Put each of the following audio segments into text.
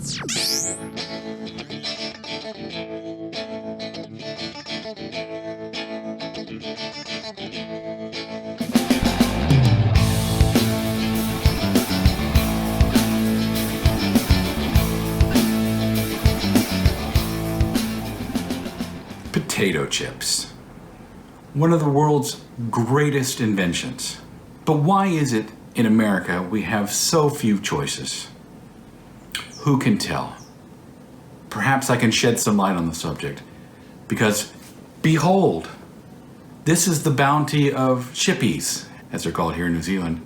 Potato chips. One of the world's greatest inventions. But why is it in America we have so few choices? Who can tell? Perhaps I can shed some light on the subject. Because, behold, this is the bounty of chippies, as they're called here in New Zealand,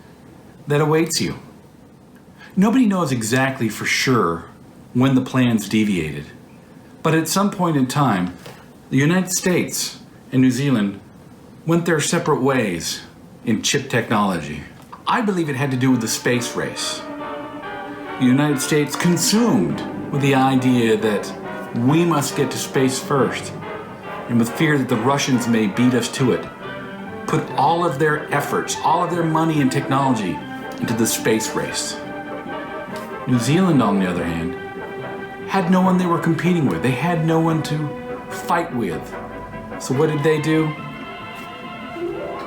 that awaits you. Nobody knows exactly for sure when the plans deviated. But at some point in time, the United States and New Zealand went their separate ways in chip technology. I believe it had to do with the space race. The United States, consumed with the idea that we must get to space first, and with fear that the Russians may beat us to it, put all of their efforts, all of their money and technology into the space race. New Zealand, on the other hand, had no one they were competing with. They had no one to fight with. So what did they do?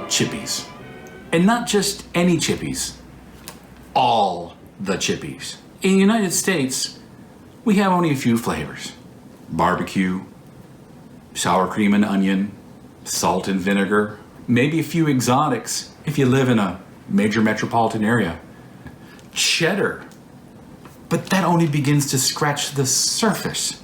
Chippies. And not just any chippies, all the chippies. In the United States, we have only a few flavors. Barbecue, sour cream and onion, salt and vinegar, maybe a few exotics if you live in a major metropolitan area. Cheddar. But that only begins to scratch the surface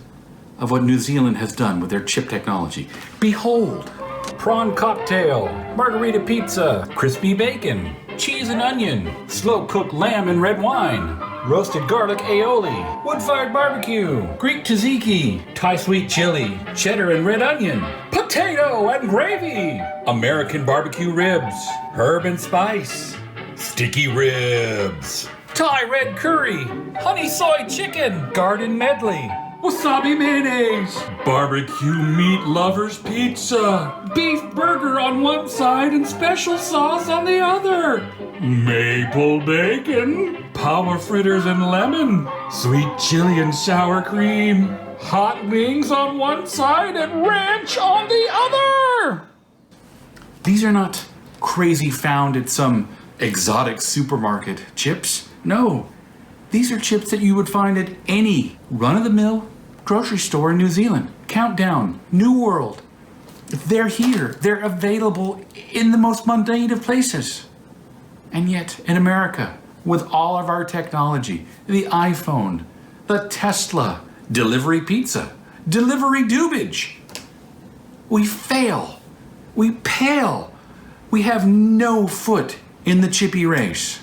of what New Zealand has done with their chip technology. Behold, prawn cocktail, margarita pizza, crispy bacon, cheese and onion, slow-cooked lamb and red wine, roasted garlic aioli, wood-fired barbecue, Greek tzatziki, Thai sweet chili, cheddar and red onion, potato and gravy, American barbecue ribs, herb and spice, sticky ribs, Thai red curry, honey soy chicken, garden medley, wasabi mayonnaise, barbecue meat lovers pizza, beef burger on one side and special sauce on the other, maple bacon, power fritters and lemon, sweet chili and sour cream, hot wings on one side and ranch on the other. These are not crazy found at some exotic supermarket chips. No. These are chips that you would find at any run-of-the-mill grocery store in New Zealand. Countdown, New World. They're here. They're available in the most mundane of places. And yet, in America, with all of our technology, the iPhone, the Tesla, delivery pizza, delivery dubage, we fail. We pale. We have no foot in the chippy race.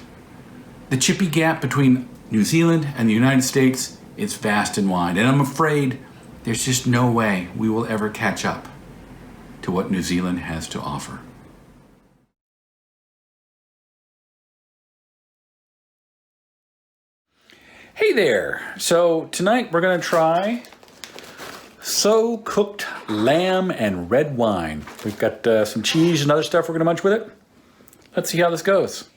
The chippy gap between New Zealand and the United States is vast and wide, and I'm afraid there's just no way we will ever catch up to what New Zealand has to offer. Hey there! So tonight we're going to try slow-cooked lamb and red wine. We've got some cheese and other stuff we're going to munch with it. Let's see how this goes.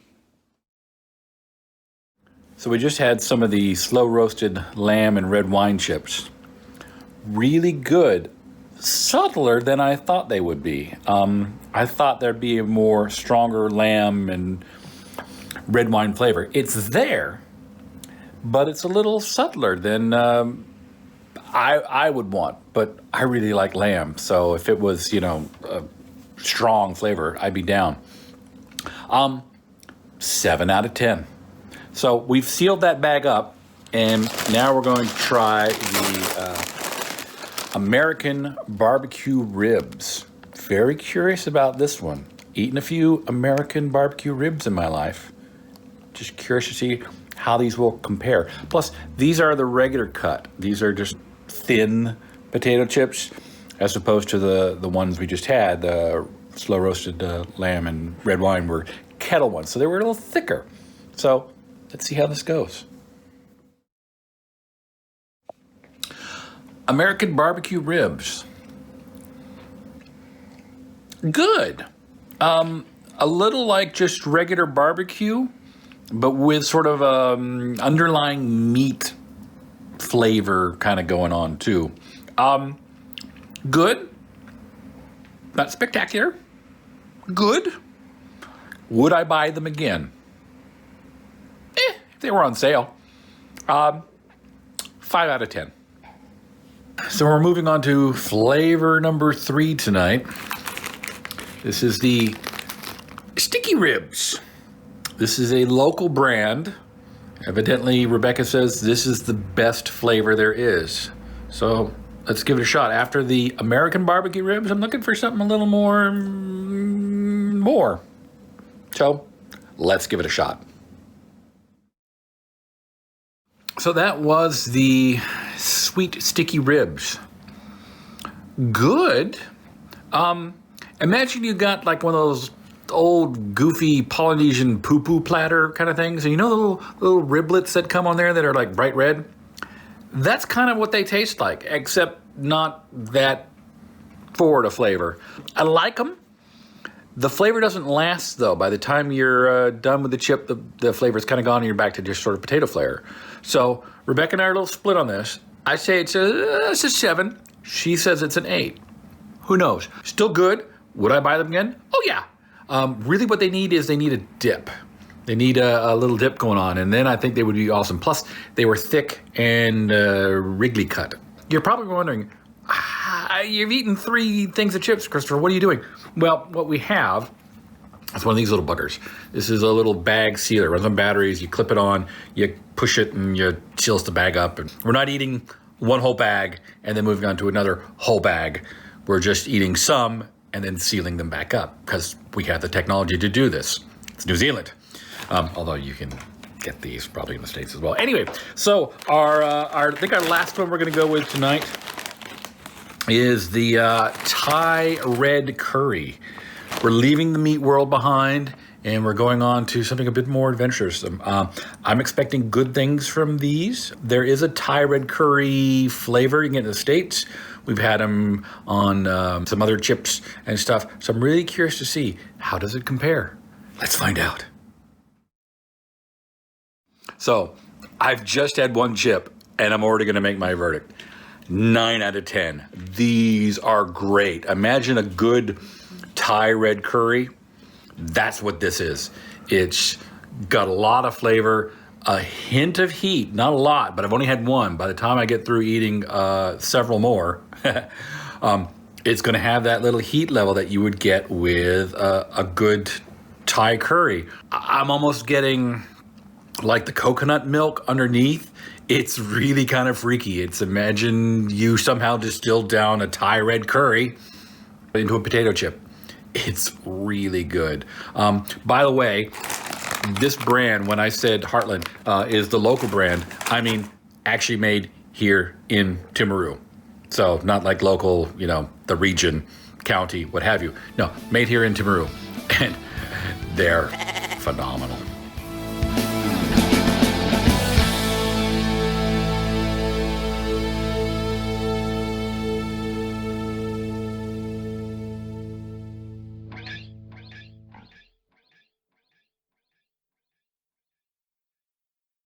So we just had some of the slow-roasted lamb and red wine chips. Really good. Subtler than I thought they would be. I thought there'd be a more stronger lamb and red wine flavor. It's there, but it's a little subtler than I would want. But I really like lamb, so if it was, a strong flavor, I'd be down. 7 out of 10. So we've sealed that bag up, and now we're going to try the American barbecue ribs. Very curious about this one. Eaten a few American barbecue ribs in my life. Just curious to see how these will compare. Plus, these are the regular cut. These are just thin potato chips, as opposed to the ones we just had, the slow roasted lamb and red wine were kettle ones. So they were a little thicker. So let's see how this goes. American barbecue ribs. Good. A little like just regular barbecue, but with sort of underlying meat flavor kind of going on too. Good. Not spectacular. Good. Would I buy them again? If they were on sale. 5 out of 10. So we're moving on to flavor number 3 tonight. This is the Sticky Ribs. This is a local brand. Evidently, Rebecca says this is the best flavor there is. So let's give it a shot. After the American barbecue ribs, I'm looking for something a little more. So let's give it a shot. So that was the sweet sticky ribs. Good. Imagine you got like one of those old goofy Polynesian poo-poo platter kind of things. And you know the little riblets that come on there that are like bright red? That's kind of what they taste like, except not that forward a flavor. I like them. The flavor doesn't last, though. By the time you're done with the chip, the flavor's kind of gone and you're back to just sort of potato flavor. So Rebecca and I are a little split on this. I say it's a 7. She says it's an 8. Who knows? Still good. Would I buy them again? Oh, yeah. Really what they need is they need a dip. They need a little dip going on, and then I think they would be awesome. Plus, they were thick and wriggly cut. You're probably wondering, you've eaten 3 things of chips, Christopher. What are you doing? Well, what we have is one of these little buggers. This is a little bag sealer. It runs on batteries. You clip it on, you push it, and you seals the bag up. And we're not eating one whole bag and then moving on to another whole bag. We're just eating some and then sealing them back up because we have the technology to do this. It's New Zealand. Although you can get these probably in the States as well. Anyway, so I think our last one we're going to go with tonight is the Thai red curry. We're leaving the meat world behind and we're going on to something a bit more adventuresome. I'm expecting good things from these. There is a Thai red curry flavor you can get in the States. We've had them on some other chips and stuff. So I'm really curious to see, how does it compare? Let's find out. So I've just had one chip and I'm already going to make my verdict. 9 out of 10. These are great. Imagine a good Thai red curry. That's what this is. It's got a lot of flavor, a hint of heat, not a lot, but I've only had one. By the time I get through eating several more, it's going to have that little heat level that you would get with a good Thai curry. I'm almost getting like the coconut milk underneath. It's really kind of freaky. It's imagine you somehow distilled down a Thai red curry into a potato chip. It's really good. By the way, this brand, when I said Heartland, is the local brand. I mean, actually made here in Timaru. So not like local, the region, county, what have you. No, made here in Timaru. And they're phenomenal.